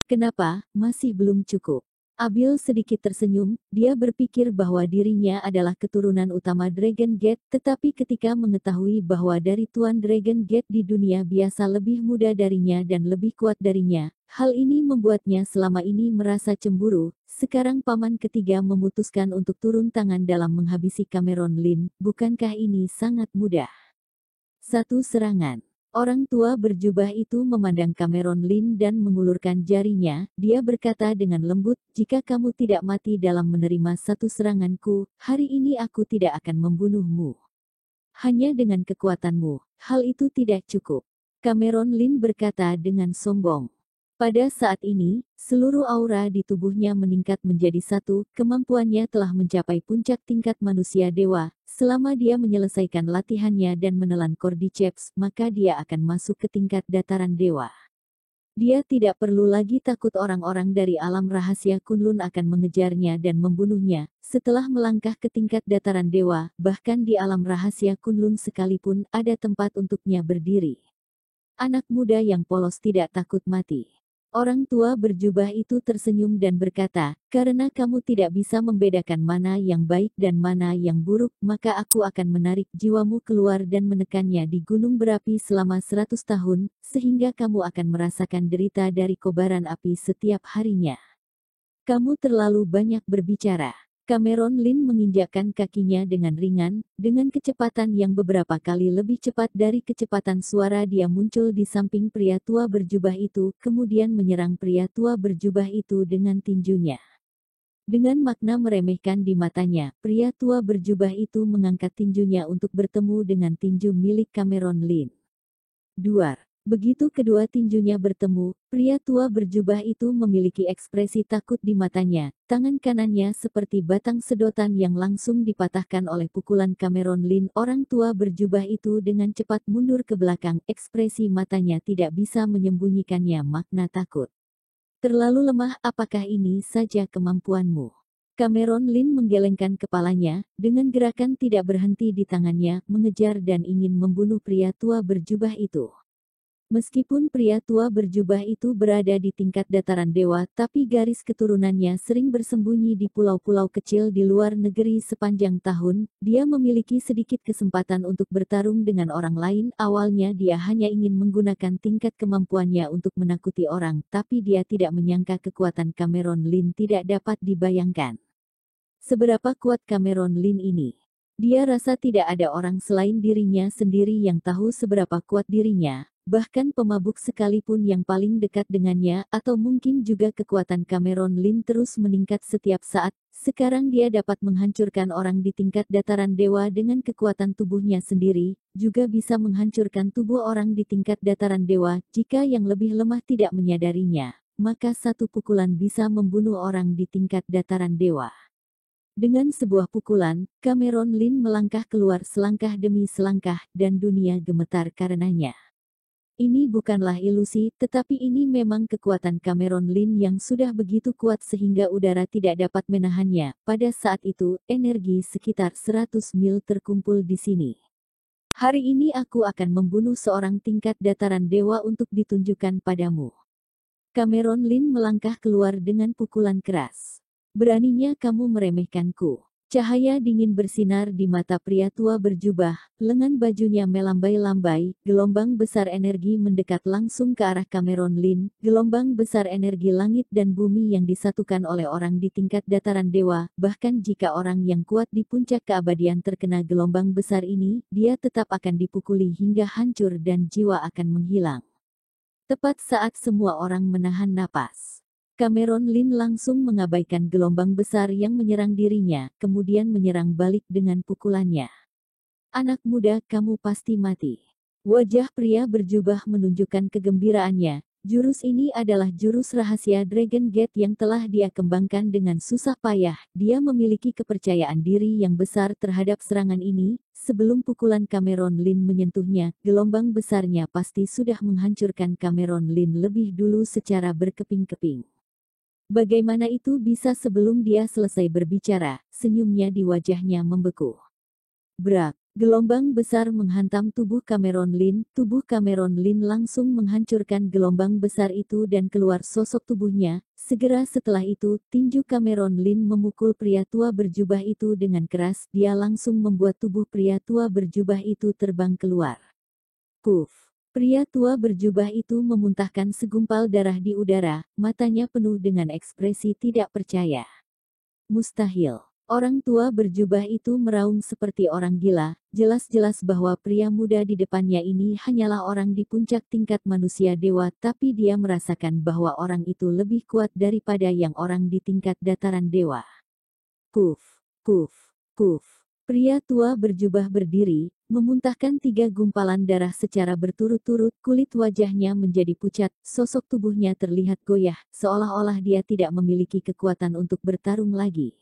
Kenapa, masih belum cukup? Abil sedikit tersenyum, dia berpikir bahwa dirinya adalah keturunan utama Dragon Gate, tetapi ketika mengetahui bahwa dari Tuan Dragon Gate di dunia biasa lebih muda darinya dan lebih kuat darinya, hal ini membuatnya selama ini merasa cemburu. Sekarang paman ketiga memutuskan untuk turun tangan dalam menghabisi Cameron Lin, bukankah ini sangat mudah? Satu serangan. Orang tua berjubah itu memandang Cameron Lin dan mengulurkan jarinya. Dia berkata dengan lembut, jika kamu tidak mati dalam menerima satu seranganku, hari ini aku tidak akan membunuhmu. Hanya dengan kekuatanmu, hal itu tidak cukup. Cameron Lin berkata dengan sombong. Pada saat ini, seluruh aura di tubuhnya meningkat menjadi satu, kemampuannya telah mencapai puncak tingkat manusia dewa. Selama dia menyelesaikan latihannya dan menelan Cordyceps, maka dia akan masuk ke tingkat dataran dewa. Dia tidak perlu lagi takut orang-orang dari alam rahasia Kunlun akan mengejarnya dan membunuhnya. Setelah melangkah ke tingkat dataran dewa, bahkan di alam rahasia Kunlun sekalipun ada tempat untuknya berdiri. Anak muda yang polos tidak takut mati. Orang tua berjubah itu tersenyum dan berkata, karena kamu tidak bisa membedakan mana yang baik dan mana yang buruk, maka aku akan menarik jiwamu keluar dan menekannya di gunung berapi selama 100 tahun, sehingga kamu akan merasakan derita dari kobaran api setiap harinya. Kamu terlalu banyak berbicara. Cameron Lin menginjakkan kakinya dengan ringan, dengan kecepatan yang beberapa kali lebih cepat dari kecepatan suara dia muncul di samping pria tua berjubah itu, kemudian menyerang pria tua berjubah itu dengan tinjunya. Dengan makna meremehkan di matanya, pria tua berjubah itu mengangkat tinjunya untuk bertemu dengan tinju milik Cameron Lin. Duar. Begitu kedua tinjunya bertemu, pria tua berjubah itu memiliki ekspresi takut di matanya. Tangan kanannya seperti batang sedotan yang langsung dipatahkan oleh pukulan Cameron Lin. Orang tua berjubah itu dengan cepat mundur ke belakang. Ekspresi matanya tidak bisa menyembunyikannya makna takut. Terlalu lemah, apakah ini saja kemampuanmu? Cameron Lin menggelengkan kepalanya, dengan gerakan tidak berhenti di tangannya, mengejar dan ingin membunuh pria tua berjubah itu. Meskipun pria tua berjubah itu berada di tingkat dataran dewa, tapi garis keturunannya sering bersembunyi di pulau-pulau kecil di luar negeri sepanjang tahun. Dia memiliki sedikit kesempatan untuk bertarung dengan orang lain. Awalnya dia hanya ingin menggunakan tingkat kemampuannya untuk menakuti orang, tapi dia tidak menyangka kekuatan Cameron Lin tidak dapat dibayangkan. Seberapa kuat Cameron Lin ini? Dia rasa tidak ada orang selain dirinya sendiri yang tahu seberapa kuat dirinya. Bahkan pemabuk sekalipun yang paling dekat dengannya, atau mungkin juga kekuatan Cameron Lin terus meningkat setiap saat. Sekarang dia dapat menghancurkan orang di tingkat dataran dewa dengan kekuatan tubuhnya sendiri, juga bisa menghancurkan tubuh orang di tingkat dataran dewa. Jika yang lebih lemah tidak menyadarinya, maka satu pukulan bisa membunuh orang di tingkat dataran dewa. Dengan sebuah pukulan, Cameron Lin melangkah keluar selangkah demi selangkah, dan dunia gemetar karenanya. Ini bukanlah ilusi, tetapi ini memang kekuatan Cameron Lin yang sudah begitu kuat sehingga udara tidak dapat menahannya. Pada saat itu, energi sekitar 100 mil terkumpul di sini. Hari ini aku akan membunuh seorang tingkat dataran dewa untuk ditunjukkan padamu. Cameron Lin melangkah keluar dengan pukulan keras. Beraninya kamu meremehkanku. Cahaya dingin bersinar di mata pria tua berjubah, lengan bajunya melambai-lambai, gelombang besar energi mendekat langsung ke arah Cameron Lin, gelombang besar energi langit dan bumi yang disatukan oleh orang di tingkat dataran dewa, bahkan jika orang yang kuat di puncak keabadian terkena gelombang besar ini, dia tetap akan dipukuli hingga hancur dan jiwa akan menghilang. Tepat saat semua orang menahan napas, Cameron Lin langsung mengabaikan gelombang besar yang menyerang dirinya, kemudian menyerang balik dengan pukulannya. Anak muda, kamu pasti mati. Wajah pria berjubah menunjukkan kegembiraannya. Jurus ini adalah jurus rahasia Dragon Gate yang telah dia kembangkan dengan susah payah. Dia memiliki kepercayaan diri yang besar terhadap serangan ini. Sebelum pukulan Cameron Lin menyentuhnya, gelombang besarnya pasti sudah menghancurkan Cameron Lin lebih dulu secara berkeping-keping. Bagaimana itu bisa sebelum dia selesai berbicara, senyumnya di wajahnya membeku. Brak, Gelombang besar menghantam tubuh Cameron Lin. Tubuh Cameron Lin langsung menghancurkan gelombang besar itu dan keluar sosok tubuhnya. Segera setelah itu, tinju Cameron Lin memukul pria tua berjubah itu dengan keras. Dia langsung membuat tubuh pria tua berjubah itu terbang keluar. Puff! Pria tua berjubah itu memuntahkan segumpal darah di udara. Matanya penuh dengan ekspresi tidak percaya. Mustahil. Orang tua berjubah itu meraung seperti orang gila, jelas-jelas bahwa pria muda di depannya ini hanyalah orang di puncak tingkat manusia dewa, tapi dia merasakan bahwa orang itu lebih kuat daripada yang orang di tingkat dataran dewa. Puff, puff, puff. Pria tua berjubah berdiri, memuntahkan 3 gumpalan darah secara berturut-turut. Kulit wajahnya menjadi pucat, sosok tubuhnya terlihat goyah, seolah-olah dia tidak memiliki kekuatan untuk bertarung lagi.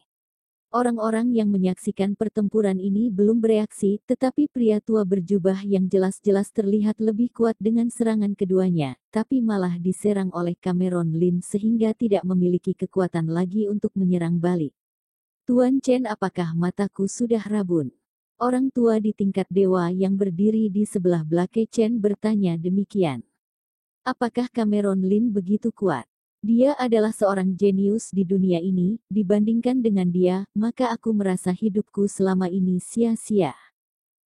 Orang-orang yang menyaksikan pertempuran ini belum bereaksi, tetapi pria tua berjubah yang jelas-jelas terlihat lebih kuat dengan serangan keduanya, tapi malah diserang oleh Cameron Lin sehingga tidak memiliki kekuatan lagi untuk menyerang balik. Tuan Chen, apakah mataku sudah rabun? Orang tua di tingkat dewa yang berdiri di sebelah belakang Chen bertanya demikian. Apakah Cameron Lin begitu kuat? Dia adalah seorang jenius di dunia ini, dibandingkan dengan dia, maka aku merasa hidupku selama ini sia-sia.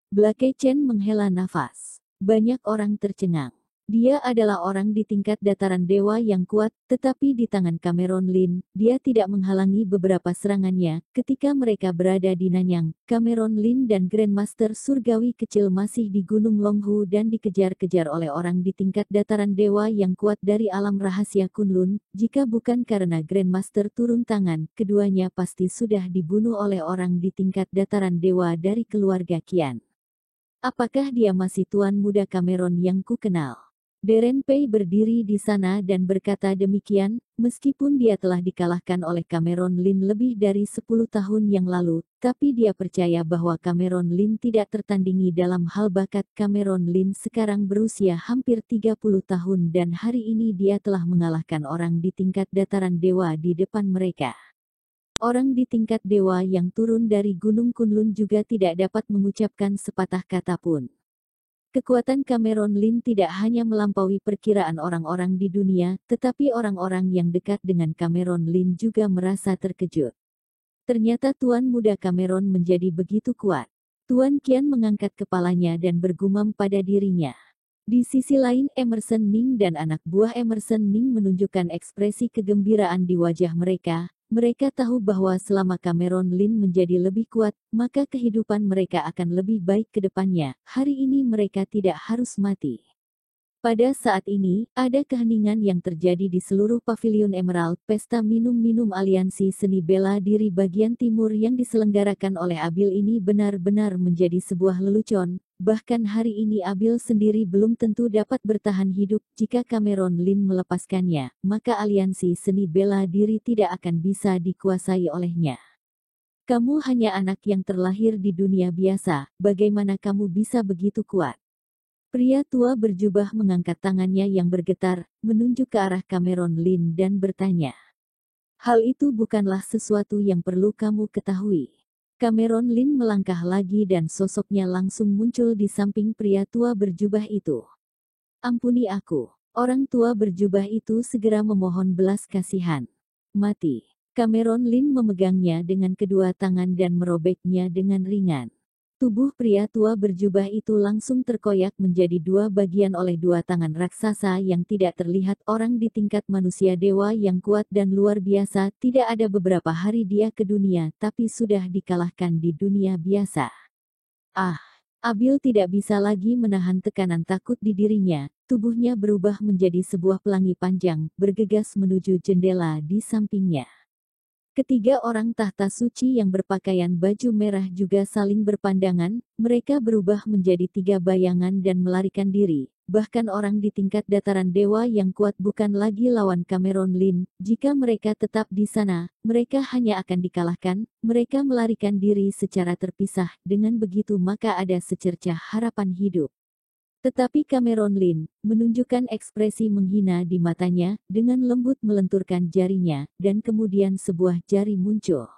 Blake Chen menghela nafas. Banyak orang tercengang. Dia adalah orang di tingkat dataran dewa yang kuat, tetapi di tangan Cameron Lin, dia tidak menghalangi beberapa serangannya. Ketika mereka berada di Nanyang, Cameron Lin dan Grandmaster Surgawi kecil masih di Gunung Longhu dan dikejar-kejar oleh orang di tingkat dataran dewa yang kuat dari alam rahasia Kunlun. Jika bukan karena Grandmaster turun tangan, keduanya pasti sudah dibunuh oleh orang di tingkat dataran dewa dari keluarga Qian. Apakah dia masih tuan muda Cameron yang ku kenal? Deren Pei berdiri di sana dan berkata demikian, meskipun dia telah dikalahkan oleh Cameron Lin lebih dari 10 tahun yang lalu, tapi dia percaya bahwa Cameron Lin tidak tertandingi dalam hal bakat. Cameron Lin sekarang berusia hampir 30 tahun dan hari ini dia telah mengalahkan orang di tingkat dataran dewa di depan mereka. Orang di tingkat dewa yang turun dari Gunung Kunlun juga tidak dapat mengucapkan sepatah kata pun. Kekuatan Cameron Lin tidak hanya melampaui perkiraan orang-orang di dunia, tetapi orang-orang yang dekat dengan Cameron Lin juga merasa terkejut. Ternyata tuan muda Cameron menjadi begitu kuat. Tuan Qian mengangkat kepalanya dan bergumam pada dirinya. Di sisi lain, Emerson Ning dan anak buah Emerson Ning menunjukkan ekspresi kegembiraan di wajah mereka. Mereka tahu bahwa selama Cameron Lin menjadi lebih kuat, maka kehidupan mereka akan lebih baik ke depannya. Hari ini mereka tidak harus mati. Pada saat ini, ada keheningan yang terjadi di seluruh pavilion Emerald. Pesta minum-minum aliansi seni bela diri bagian timur yang diselenggarakan oleh Abil ini benar-benar menjadi sebuah lelucon. Bahkan hari ini Abil sendiri belum tentu dapat bertahan hidup. Jika Cameron Lin melepaskannya, maka aliansi seni bela diri tidak akan bisa dikuasai olehnya. Kamu hanya anak yang terlahir di dunia biasa, bagaimana kamu bisa begitu kuat? Pria tua berjubah mengangkat tangannya yang bergetar, menunjuk ke arah Cameron Lin dan bertanya. Hal itu bukanlah sesuatu yang perlu kamu ketahui. Cameron Lin melangkah lagi dan sosoknya langsung muncul di samping pria tua berjubah itu. Ampuni aku. Orang tua berjubah itu segera memohon belas kasihan. Mati. Cameron Lin memegangnya dengan kedua tangan dan merobeknya dengan ringan. Tubuh pria tua berjubah itu langsung terkoyak menjadi 2 bagian oleh 2 tangan raksasa yang tidak terlihat. Orang di tingkat manusia dewa yang kuat dan luar biasa. Tidak ada beberapa hari dia ke dunia, tapi sudah dikalahkan di dunia biasa. Abil tidak bisa lagi menahan tekanan takut di dirinya. Tubuhnya berubah menjadi sebuah pelangi panjang, bergegas menuju jendela di sampingnya. Ketiga orang tahta suci yang berpakaian baju merah juga saling berpandangan, mereka berubah menjadi 3 bayangan dan melarikan diri. Bahkan orang di tingkat dataran dewa yang kuat bukan lagi lawan Cameron Lin. Jika mereka tetap di sana, mereka hanya akan dikalahkan. Mereka melarikan diri secara terpisah, dengan begitu maka ada secercah harapan hidup. Tetapi Cameron Lin menunjukkan ekspresi menghina di matanya, dengan lembut melenturkan jarinya, dan kemudian sebuah jari muncul.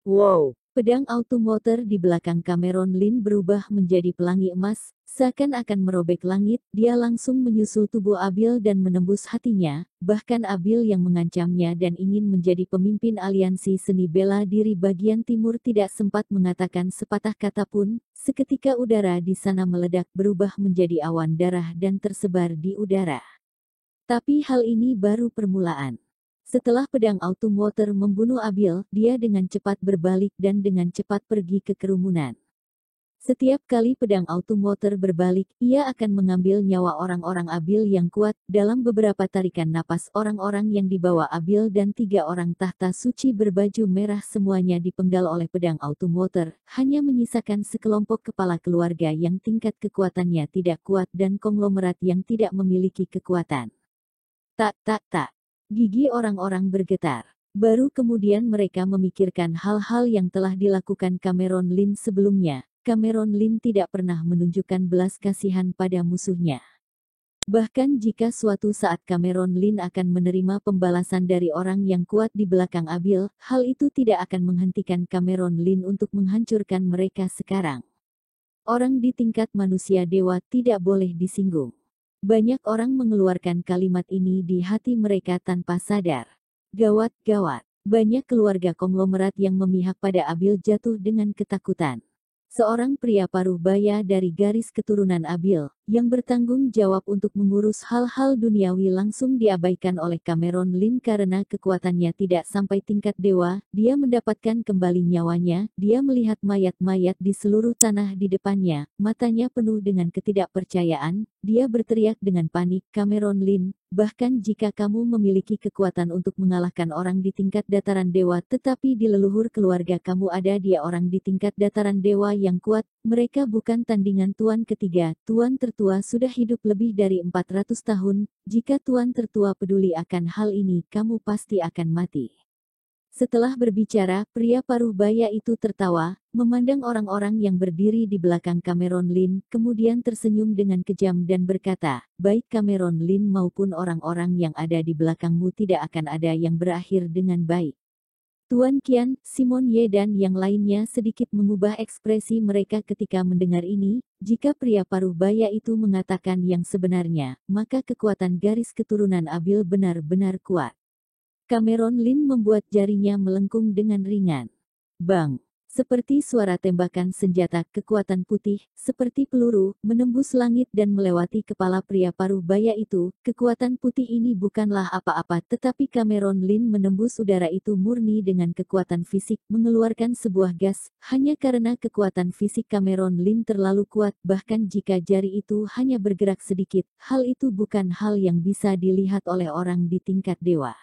Wow! Pedang automotor di belakang Cameron Lin berubah menjadi pelangi emas, seakan-akan merobek langit. Dia langsung menyusul tubuh Abil dan menembus hatinya, bahkan Abil yang mengancamnya dan ingin menjadi pemimpin aliansi seni bela diri bagian timur tidak sempat mengatakan sepatah kata pun. Seketika udara di sana meledak berubah menjadi awan darah dan tersebar di udara. Tapi hal ini baru permulaan. Setelah pedang automotor membunuh Abil, dia dengan cepat berbalik dan dengan cepat pergi ke kerumunan. Setiap kali pedang automotor berbalik, ia akan mengambil nyawa orang-orang Abil yang kuat. Dalam beberapa tarikan napas orang-orang yang dibawa Abil dan 3 orang tahta suci berbaju merah semuanya dipenggal oleh pedang automotor, hanya menyisakan sekelompok kepala keluarga yang tingkat kekuatannya tidak kuat dan konglomerat yang tidak memiliki kekuatan. Tak. Gigi orang-orang bergetar. Baru kemudian mereka memikirkan hal-hal yang telah dilakukan Cameron Lin sebelumnya. Cameron Lin tidak pernah menunjukkan belas kasihan pada musuhnya. Bahkan jika suatu saat Cameron Lin akan menerima pembalasan dari orang yang kuat di belakang Abil, hal itu tidak akan menghentikan Cameron Lin untuk menghancurkan mereka sekarang. Orang di tingkat manusia dewa tidak boleh disinggung. Banyak orang mengeluarkan kalimat ini di hati mereka tanpa sadar. Gawat. Banyak keluarga konglomerat yang memihak pada Abil jatuh dengan ketakutan. Seorang pria paruh baya dari garis keturunan Abil, yang bertanggung jawab untuk mengurus hal-hal duniawi langsung diabaikan oleh Cameron Lin karena kekuatannya tidak sampai tingkat dewa. Dia mendapatkan kembali nyawanya. Dia melihat mayat-mayat di seluruh tanah di depannya, matanya penuh dengan ketidakpercayaan. Dia berteriak dengan panik, Cameron Lin, bahkan jika kamu memiliki kekuatan untuk mengalahkan orang di tingkat dataran dewa, tetapi di leluhur keluarga kamu ada dia orang di tingkat dataran dewa yang kuat, mereka bukan tandingan tuan ketiga. Tuan tertua sudah hidup lebih dari 400 tahun, jika tuan tertua peduli akan hal ini, kamu pasti akan mati. Setelah berbicara, pria paruh baya itu tertawa, memandang orang-orang yang berdiri di belakang Cameron Lin, kemudian tersenyum dengan kejam dan berkata, baik Cameron Lin maupun orang-orang yang ada di belakangmu tidak akan ada yang berakhir dengan baik. Tuan Qian, Simon Ye dan yang lainnya sedikit mengubah ekspresi mereka ketika mendengar ini. Jika pria paruh baya itu mengatakan yang sebenarnya, maka kekuatan garis keturunan Abil benar-benar kuat. Cameron Lin membuat jarinya melengkung dengan ringan. Bang! Seperti suara tembakan senjata, kekuatan putih, seperti peluru, menembus langit dan melewati kepala pria paruh baya itu. Kekuatan putih ini bukanlah apa-apa, tetapi Cameron Lin menembus udara itu murni dengan kekuatan fisik, mengeluarkan sebuah gas, hanya karena kekuatan fisik Cameron Lin terlalu kuat. Bahkan jika jari itu hanya bergerak sedikit, hal itu bukan hal yang bisa dilihat oleh orang di tingkat dewa.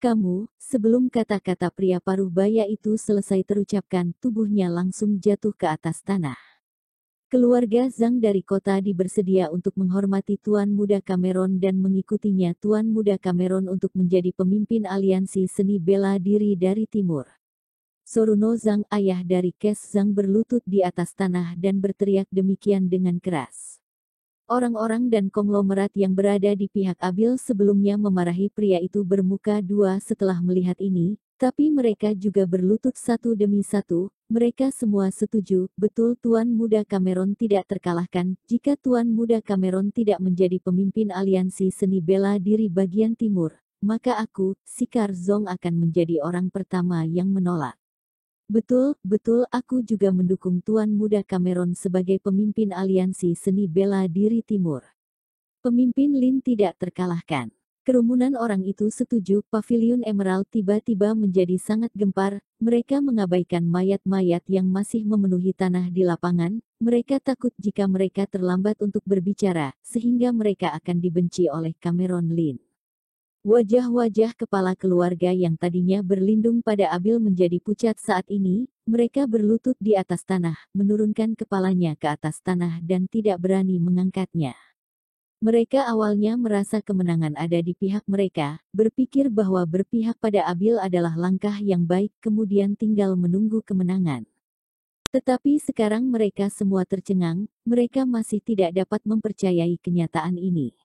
Kamu, sebelum kata-kata pria paruh baya itu selesai terucapkan, tubuhnya langsung jatuh ke atas tanah. Keluarga Zhang dari kota bersedia untuk menghormati Tuan Muda Cameron dan mengikutinya Tuan Muda Cameron untuk menjadi pemimpin aliansi seni bela diri dari timur. Soruno Zhang, ayah dari Kes Zhang, berlutut di atas tanah dan berteriak demikian dengan keras. Orang-orang dan konglomerat yang berada di pihak Abil sebelumnya memarahi pria itu bermuka dua setelah melihat ini, tapi mereka juga berlutut satu demi satu. Mereka semua setuju, betul Tuan Muda Cameron tidak terkalahkan. Jika Tuan Muda Cameron tidak menjadi pemimpin aliansi seni bela diri bagian timur, maka aku, Sikar Zong, akan menjadi orang pertama yang menolak. Betul, aku juga mendukung Tuan Muda Cameron sebagai pemimpin aliansi seni bela diri timur. Pemimpin Lin tidak terkalahkan. Kerumunan orang itu setuju. Paviliun Emerald tiba-tiba menjadi sangat gempar. Mereka mengabaikan mayat-mayat yang masih memenuhi tanah di lapangan. Mereka takut jika mereka terlambat untuk berbicara, sehingga mereka akan dibenci oleh Cameron Lin. Wajah-wajah kepala keluarga yang tadinya berlindung pada Abil menjadi pucat saat ini. Mereka berlutut di atas tanah, menurunkan kepalanya ke atas tanah dan tidak berani mengangkatnya. Mereka awalnya merasa kemenangan ada di pihak mereka, berpikir bahwa berpihak pada Abil adalah langkah yang baik, kemudian tinggal menunggu kemenangan. Tetapi sekarang mereka semua tercengang, mereka masih tidak dapat mempercayai kenyataan ini.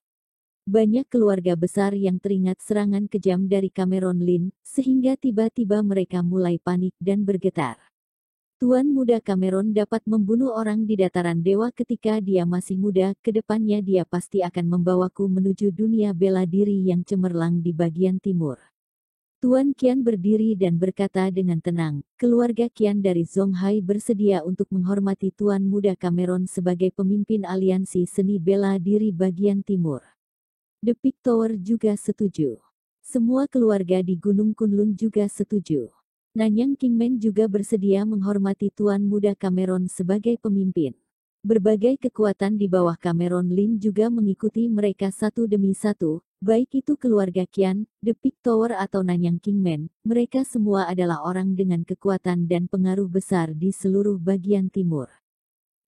Banyak keluarga besar yang teringat serangan kejam dari Cameron Lin, sehingga tiba-tiba mereka mulai panik dan bergetar. Tuan Muda Cameron dapat membunuh orang di dataran dewa ketika dia masih muda, kedepannya dia pasti akan membawaku menuju dunia bela diri yang cemerlang di bagian timur. Tuan Qian berdiri dan berkata dengan tenang, keluarga Qian dari Zonghai bersedia untuk menghormati Tuan Muda Cameron sebagai pemimpin aliansi seni bela diri bagian timur. The Peak Tower juga setuju. Semua keluarga di Gunung Kunlun juga setuju. Nanyang Kingman juga bersedia menghormati Tuan Muda Cameron sebagai pemimpin. Berbagai kekuatan di bawah Cameron Lin juga mengikuti mereka satu demi satu, baik itu keluarga Qian, The Peak Tower atau Nanyang Kingman, mereka semua adalah orang dengan kekuatan dan pengaruh besar di seluruh bagian timur.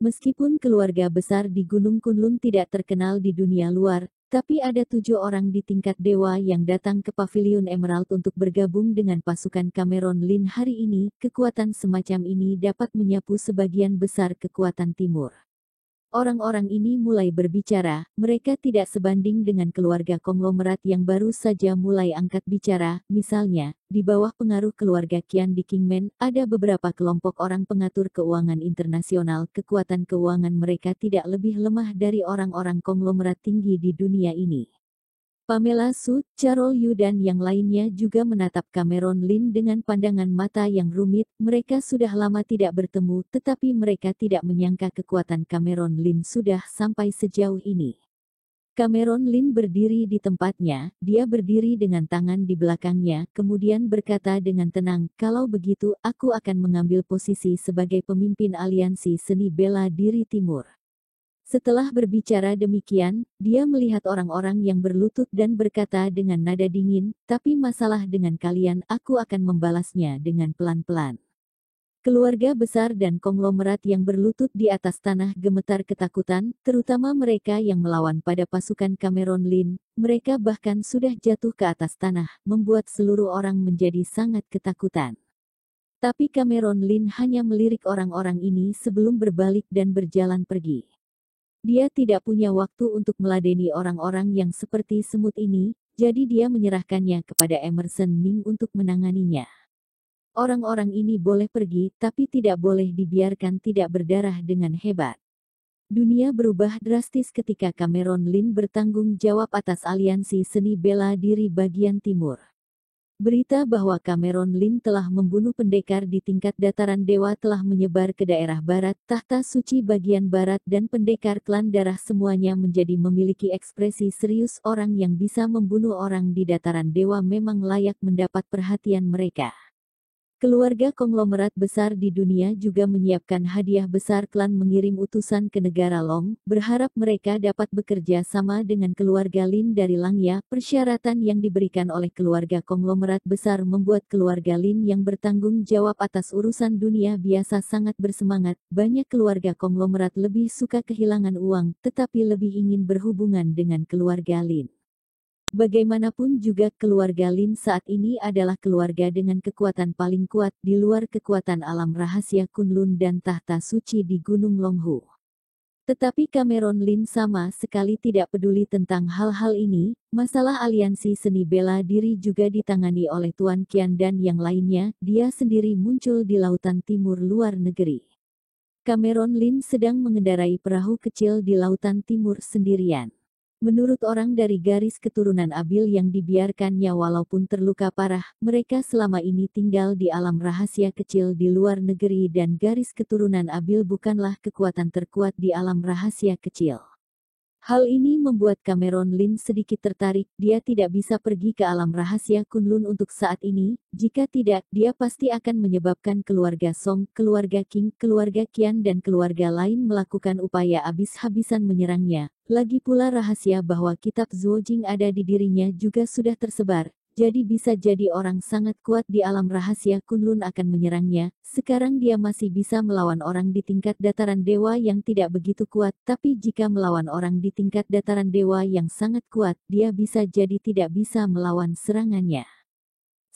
Meskipun keluarga besar di Gunung Kunlun tidak terkenal di dunia luar, tapi ada 7 orang di tingkat dewa yang datang ke Pavilion Emerald untuk bergabung dengan pasukan Cameron Lin hari ini. Kekuatan semacam ini dapat menyapu sebagian besar kekuatan timur. Orang-orang ini mulai berbicara, mereka tidak sebanding dengan keluarga konglomerat yang baru saja mulai angkat bicara, misalnya, di bawah pengaruh keluarga Qian di Kingman, ada beberapa kelompok orang pengatur keuangan internasional, kekuatan keuangan mereka tidak lebih lemah dari orang-orang konglomerat tinggi di dunia ini. Pamela Su, Carol Yu dan yang lainnya juga menatap Cameron Lin dengan pandangan mata yang rumit. Mereka sudah lama tidak bertemu, tetapi mereka tidak menyangka kekuatan Cameron Lin sudah sampai sejauh ini. Cameron Lin berdiri di tempatnya, dia berdiri dengan tangan di belakangnya, kemudian berkata dengan tenang, kalau begitu, aku akan mengambil posisi sebagai pemimpin aliansi seni bela diri timur. Setelah berbicara demikian, dia melihat orang-orang yang berlutut dan berkata dengan nada dingin, tapi masalah dengan kalian, aku akan membalasnya dengan pelan-pelan. Keluarga besar dan konglomerat yang berlutut di atas tanah gemetar ketakutan, terutama mereka yang melawan pada pasukan Cameron Lin, mereka bahkan sudah jatuh ke atas tanah, membuat seluruh orang menjadi sangat ketakutan. Tapi Cameron Lin hanya melirik orang-orang ini sebelum berbalik dan berjalan pergi. Dia tidak punya waktu untuk meladeni orang-orang yang seperti semut ini, jadi dia menyerahkannya kepada Emerson Ning untuk menanganinya. Orang-orang ini boleh pergi, tapi tidak boleh dibiarkan tidak berdarah dengan hebat. Dunia berubah drastis ketika Cameron Lin bertanggung jawab atas aliansi seni bela diri bagian timur. Berita bahwa Cameron Lin telah membunuh pendekar di tingkat dataran dewa telah menyebar ke daerah barat, tahta suci bagian barat dan pendekar klan darah semuanya menjadi memiliki ekspresi serius. Orang yang bisa membunuh orang di dataran dewa memang layak mendapat perhatian mereka. Keluarga konglomerat besar di dunia juga menyiapkan hadiah besar. Klan mengirim utusan ke negara Long, berharap mereka dapat bekerja sama dengan keluarga Lin dari Langya. Persyaratan yang diberikan oleh keluarga konglomerat besar membuat keluarga Lin yang bertanggung jawab atas urusan dunia biasa sangat bersemangat. Banyak keluarga konglomerat lebih suka kehilangan uang, tetapi lebih ingin berhubungan dengan keluarga Lin. Bagaimanapun juga keluarga Lin saat ini adalah keluarga dengan kekuatan paling kuat di luar kekuatan alam rahasia Kunlun dan tahta suci di Gunung Longhu. Tetapi Cameron Lin sama sekali tidak peduli tentang hal-hal ini. Masalah aliansi seni bela diri juga ditangani oleh Tuan Qian dan yang lainnya. Dia sendiri muncul di lautan timur luar negeri. Cameron Lin sedang mengendarai perahu kecil di lautan timur sendirian. Menurut orang dari garis keturunan Abil yang dibiarkannya walaupun terluka parah, mereka selama ini tinggal di alam rahasia kecil di luar negeri dan garis keturunan Abil bukanlah kekuatan terkuat di alam rahasia kecil. Hal ini membuat Cameron Lin sedikit tertarik. Dia tidak bisa pergi ke alam rahasia Kunlun untuk saat ini. Jika tidak, dia pasti akan menyebabkan keluarga Song, keluarga King, keluarga Qian dan keluarga lain melakukan upaya habis-habisan menyerangnya. Lagi pula rahasia bahwa kitab Zuojing ada di dirinya juga sudah tersebar. Jadi bisa jadi orang sangat kuat di alam rahasia Kunlun akan menyerangnya. Sekarang dia masih bisa melawan orang di tingkat dataran dewa yang tidak begitu kuat, tapi jika melawan orang di tingkat dataran dewa yang sangat kuat, dia bisa jadi tidak bisa melawan serangannya.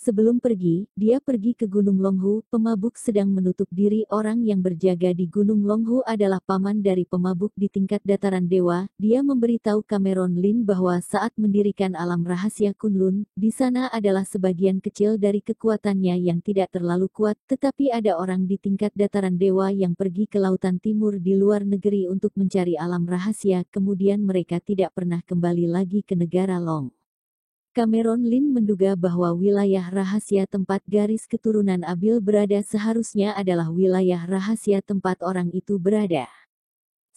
Sebelum pergi, dia pergi ke Gunung Longhu. Pemabuk sedang menutup diri. Orang yang berjaga di Gunung Longhu adalah paman dari pemabuk di tingkat dataran dewa. Dia memberitahu Cameron Lin bahwa saat mendirikan alam rahasia Kunlun, di sana adalah sebagian kecil dari kekuatannya yang tidak terlalu kuat, tetapi ada orang di tingkat dataran dewa yang pergi ke lautan timur di luar negeri untuk mencari alam rahasia, kemudian mereka tidak pernah kembali lagi ke negara Long. Cameron Lin menduga bahwa wilayah rahasia tempat garis keturunan Abil berada seharusnya adalah wilayah rahasia tempat orang itu berada.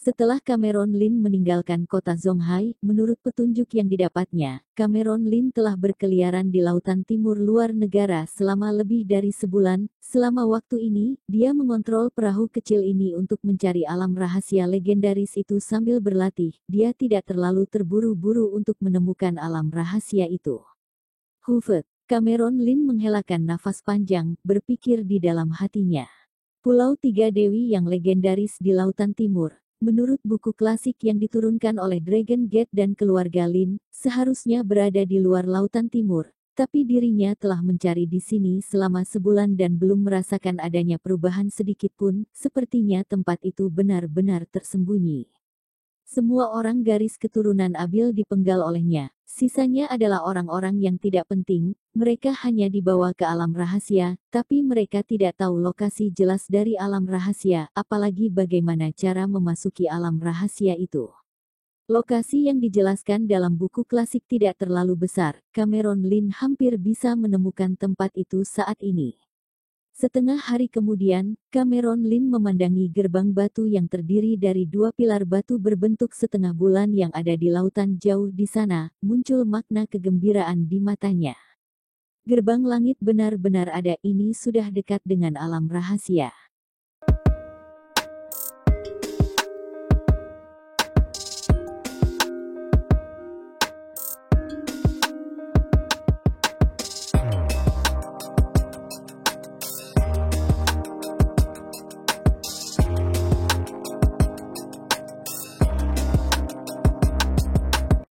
Setelah Cameron Lin meninggalkan kota Zonghai, menurut petunjuk yang didapatnya, Cameron Lin telah berkeliaran di lautan timur luar negara selama lebih dari sebulan. Selama waktu ini, dia mengontrol perahu kecil ini untuk mencari alam rahasia legendaris itu sambil berlatih. Dia tidak terlalu terburu-buru untuk menemukan alam rahasia itu. Hufet, Cameron Lin menghelakan nafas panjang, berpikir di dalam hatinya. Pulau Tiga Dewi yang legendaris di lautan timur. Menurut buku klasik yang diturunkan oleh Dragon Gate dan keluarga Lin, seharusnya berada di luar lautan timur, tapi dirinya telah mencari di sini selama sebulan dan belum merasakan adanya perubahan sedikit pun. Sepertinya tempat itu benar-benar tersembunyi. Semua orang garis keturunan Abil dipenggal olehnya. Sisanya adalah orang-orang yang tidak penting. Mereka hanya dibawa ke alam rahasia, tapi mereka tidak tahu lokasi jelas dari alam rahasia, apalagi bagaimana cara memasuki alam rahasia itu. Lokasi yang dijelaskan dalam buku klasik tidak terlalu besar. Cameron Lin hampir bisa menemukan tempat itu saat ini. Setengah hari kemudian, Cameron Lin memandangi gerbang batu yang terdiri dari dua pilar batu berbentuk setengah bulan yang ada di lautan jauh di sana. Muncul makna kegembiraan di matanya. Gerbang langit benar-benar ada, ini sudah dekat dengan alam rahasia.